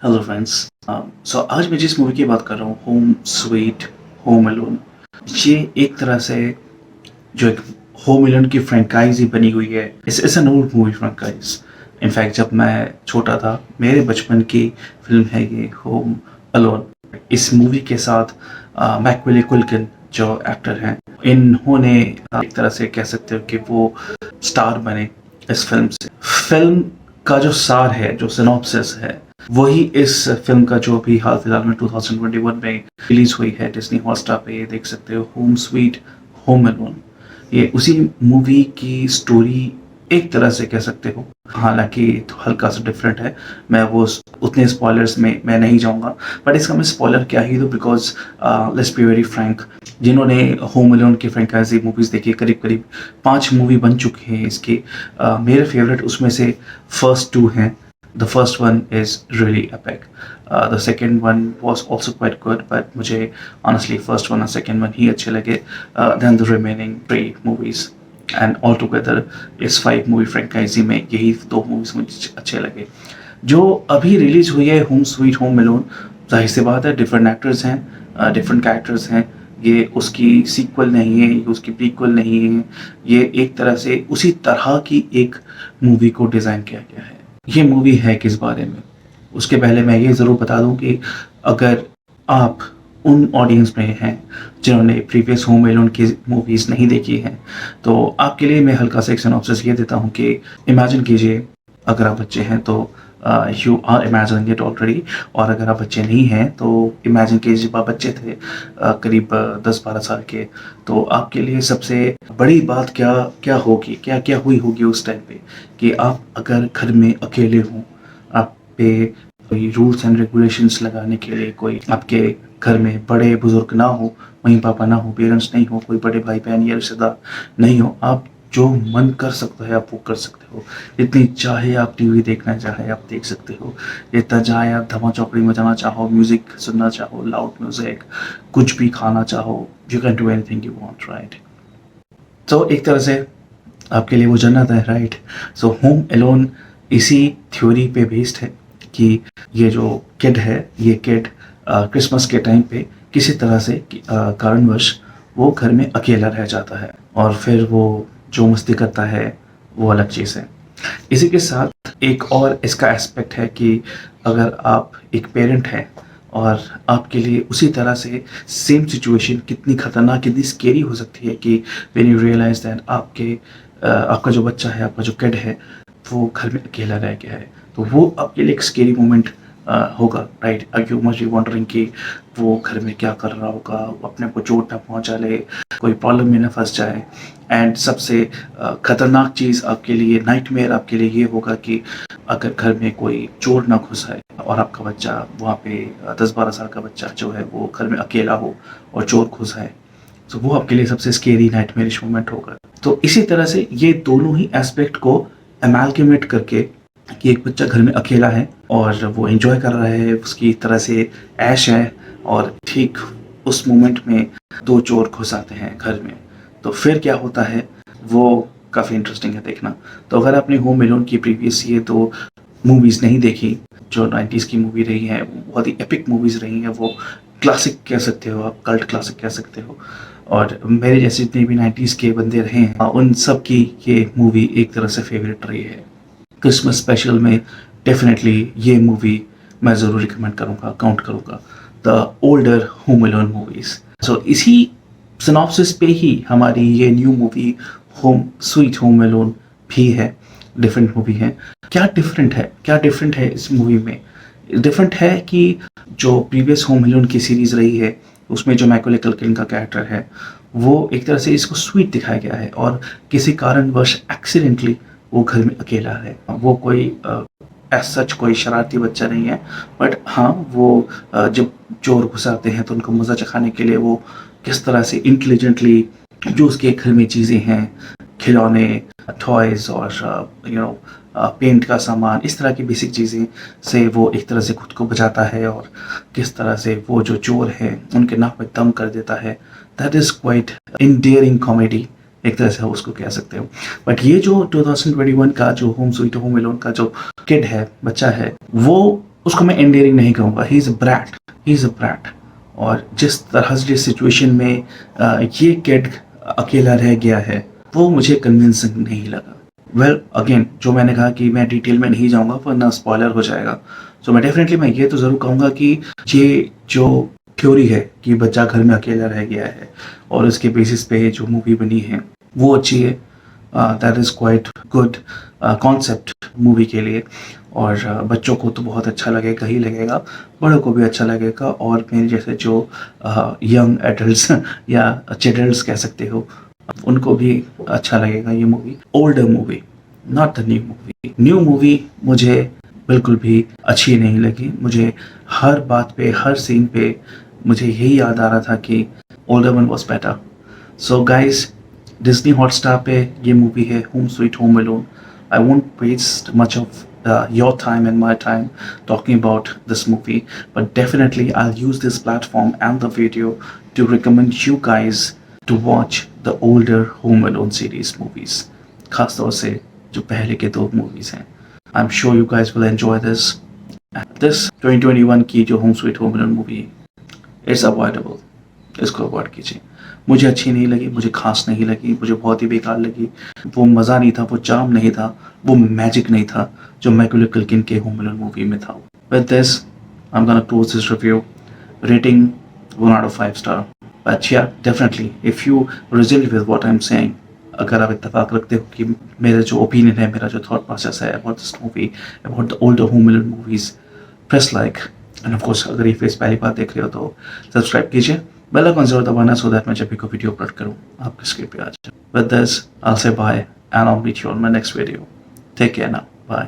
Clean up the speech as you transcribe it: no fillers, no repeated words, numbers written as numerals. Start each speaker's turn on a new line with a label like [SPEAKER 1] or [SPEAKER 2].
[SPEAKER 1] Hello friends. सो आज मैं जिस मूवी की बात कर रहा हूँ, होम स्वीट होम अलोन, ये एक तरह से जो एक होम अलोन की फ्रेंचाइज ही बनी हुई है। It's an old movie franchise. In fact जब मैं छोटा था, मेरे बचपन की फिल्म है ये होम अलोन। इस मूवी के साथ मैकविले कुल्किन जो एक्टर हैं, इन्होंने एक तरह से कह सकते हो कि वो स्टार बने इस फिल्म से। फिल्म का जो सार है, जो सिनॉप्सिस है, वही इस फिल्म का जो अभी हाल फिलहाल में 2021 में रिलीज हुई है डिज्नी हॉटस्टार पे, ये देख सकते हो, होम स्वीट होम अलोन। ये उसी मूवी की स्टोरी एक तरह से कह सकते हो, हालांकि तो हल्का सा डिफरेंट है। मैं वो उतने स्पॉयलर्स में मैं नहीं जाऊंगा, बट इसका मैं स्पॉयलर क्या ही दूं, because let's be very Frank, जिन्होंने होम अलोन की फ्रेंचाइजी मूवीज देखी, करीब करीब 5 मूवी बन चुके हैं इसके। मेरे फेवरेट उसमें से फर्स्ट 2 हैं। The first one is really epic. The second one was also quite good, but मुझे honestly first one और second one ही अच्छे लगे than the remaining 3 movies. And altogether इस 5 movie franchise में यही 2 movies मुझे अच्छे लगे। जो अभी रिलीज हुई है होम स्वीट होम अलोन, जाहिर सी बात है डिफरेंट एक्टर्स हैं, डिफरेंट कैरेक्टर्स हैं। ये उसकी सीक्वल नहीं है, ये उसकी प्रीक्वल नहीं है। ये एक तरह से उसी तरह की एक मूवी को डिज़ाइन किया गया है। ये मूवी है किस बारे में, उसके पहले मैं ये ज़रूर बता दूं कि अगर आप उन ऑडियंस में हैं जिन्होंने प्रीवियस होम एलोन की मूवीज़ नहीं देखी हैं, तो आपके लिए मैं हल्का सा एक सिनॉप्सिस ये देता हूं कि इमेजिन कीजिए, अगर आप बच्चे हैं तो you are imagining it already, और अगर आप बच्चे नहीं हैं तो इमेजिन कीजिए जब आप बच्चे थे, करीब 10-12 साल के, तो आपके लिए सबसे बड़ी बात क्या क्या होगी, क्या क्या हुई होगी उस टाइम पे, कि आप अगर घर में अकेले हों, आप पे कोई रूल्स एंड रेगुलेशंस लगाने के लिए कोई आपके घर में बड़े बुजुर्ग ना हो, मम्मी पापा ना हो, पेरेंट्स नहीं हो, कोई बड़े भाई बहन या रिश्तेदार नहीं हो, आप जो मन कर सकता है आप वो कर सकते हो। जितनी चाहे आप टीवी देखना चाहे आप देख सकते हो, जितना चाहे आप धमा चौकड़ी में जाना चाहो, म्यूजिक सुनना चाहो, लाउड म्यूजिक, कुछ भी खाना चाहो, you can do anything you want, right. तो एक तरह से आपके लिए वो जन्नत है, राइट। सो होम अलोन इसी थ्योरी पे बेस्ड है कि ये जो किड है, ये किड क्रिसमस के टाइम पे किसी तरह से कारणवश वो घर में अकेला रह जाता है, और फिर वो जो मस्ती करता है वो अलग चीज़ है। इसी के साथ एक और इसका एस्पेक्ट है कि अगर आप एक पेरेंट हैं और आपके लिए उसी तरह से सेम सिचुएशन कितनी खतरनाक, कितनी स्केरी हो सकती है कि व्हेन यू रियलाइज दैट आपका जो बच्चा है, आपका जो किड है, वो घर में अकेला रह गया है, तो वो आपके लिए एक स्केरी मोमेंट होगा, right. You must be wondering कि वो घर में क्या कर रहा होगा, अपने को चोट ना पहुंचा ले, कोई प्रॉब्लम में ना फंस जाए। एंड सबसे खतरनाक चीज़ आपके लिए, नाइटमेयर आपके लिए ये होगा कि अगर घर में कोई चोर ना घुस आए और आपका बच्चा वहाँ पे 10-12 साल का बच्चा जो है वो घर में अकेला हो और चोर घुस आए, तो वो आपके लिए सबसे स्केरी नाइटमेरिश मोमेंट होगा। तो इसी तरह से ये दोनों ही एस्पेक्ट को अमेलगेमेट करके, कि एक बच्चा घर में अकेला है और वो एंजॉय कर रहा है, उसकी तरह से ऐश है, और ठीक उस मोमेंट में 2 चोर घुस आते हैं घर में, तो फिर क्या होता है वो काफ़ी इंटरेस्टिंग है देखना। तो अगर आपने होम अलोन की प्रीवियस ये 2 मूवीज़ नहीं देखी, जो 90s की मूवी रही है, बहुत ही एपिक मूवीज़ रही हैं, वो क्लासिक कह सकते हो आप, कल्ट क्लासिक कह सकते हो, और मेरे जैसे जितने भी 90s के बंदे रहे हैं, उन सब की ये मूवी एक तरह से फेवरेट रही है। क्रिसमस स्पेशल में डेफिनेटली ये मूवी मैं ज़रूर रिकमेंड करूँगा, काउंट करूँगा, the older Home Alone movies. So इसी सिनॉप्सिस पे ही हमारी ये new movie Home sweet home Alone भी है। डिफरेंट मूवी है। क्या डिफरेंट है, क्या डिफरेंट है इस मूवी में? डिफरेंट है कि जो प्रीवियस होम अलोन की सीरीज़ रही है, उसमें जो मैकॉले कल्किन का कैरेक्टर है, वो एक तरह से इसको स्वीट दिखाया गया है, और किसी कारणवश एक्सीडेंटली वो घर में अकेला है। वो कोई एज सच कोई शरारती बच्चा नहीं है, बट हाँ वो जब चोर घुस आते हैं तो उनको मज़ा चखाने के लिए वो किस तरह से इंटेलिजेंटली जो उसके घर में चीज़ें हैं, खिलौने, टॉयज़ और पेंट का सामान, इस तरह की बेसिक चीज़ें से वो एक तरह से खुद को बचाता है, और किस तरह से वो जो चोर हैं उनके नाक में दम कर देता है। That is quite endearing comedy, एक तरह से उसको कह सकते हो। बट ये जो 2021 का जो होम स्वीट होम अलोन का जो किड है, बच्चा है, वो उसको मैं एंडेयरिंग नहीं कहूँगा, ही इज़ अ ब्रैट। और जिस तरह से जिस सिचुएशन में ये किड अकेला रह गया है, वो मुझे कन्विंसिंग नहीं लगा। वेल अगेन, जो मैंने कहा कि मैं डिटेल में नहीं जाऊँगा वरना स्पॉइलर हो जाएगा। सो मैं डेफिनेटली मैं ये तो ज़रूर कहूँगा कि ये जो थ्योरी है कि बच्चा घर में अकेला रह गया है और उसके बेसिस पे जो मूवी बनी है वो अच्छी है। That is quite good concept movie के लिए। और बच्चों को तो बहुत अच्छा लगेगा ही लगेगा, बड़ों को भी अच्छा लगेगा, और मेरे जैसे जो यंग एडल्ट्स या चिल्ड्रंस कह सकते हो, उनको भी अच्छा लगेगा ये movie. Older movie, not the new movie. New movie मुझे बिल्कुल भी अच्छी नहीं लगी। मुझे हर बात पे, हर सीन पे मुझे यही याद आ रहा था कि older one was better. So guys, Disney Hotstar पे ये मूवी है home sweet home alone. I won't waste much of your time and my time talking about this movie, but definitely I'll use this platform and the video to recommend you guys to watch the older Home Alone series movies, खास तौर से जो पहले के दो movies हैं। I'm sure you guys will enjoy this. This 2021 की जो Home Sweet Home Alone movie, it's avoidable, इसको अवॉइड कीजिए। मुझे अच्छी नहीं लगी, मुझे खास नहीं लगी, मुझे बहुत ही बेकार लगी। वो मज़ा नहीं था, वो चार्म नहीं था, वो मैजिक नहीं था जो मैकुले कल्किन के होम अलोन मूवी में था। With this I am gonna close this review, rating 1 out of 5 star. But yeah definitely if you result with what I am saying, अगर आप इत्तेफाक रखते हो कि मेरा जो ओपिनियन है, मेरा जो थॉट प्रोसेस है about this movie, about the older Home alone movies, press like end of course अगर ये फेस पहली बार देख रहे हो तो सब्सक्राइब कीजिए, बेल आइकन जरूर दबाना सो दैट मैं जब भी कोई वीडियो अपलोड करूँ आपके स्क्रीन पे आ जाए। With this I will say bye and I will meet you on my next video. Take care now, bye.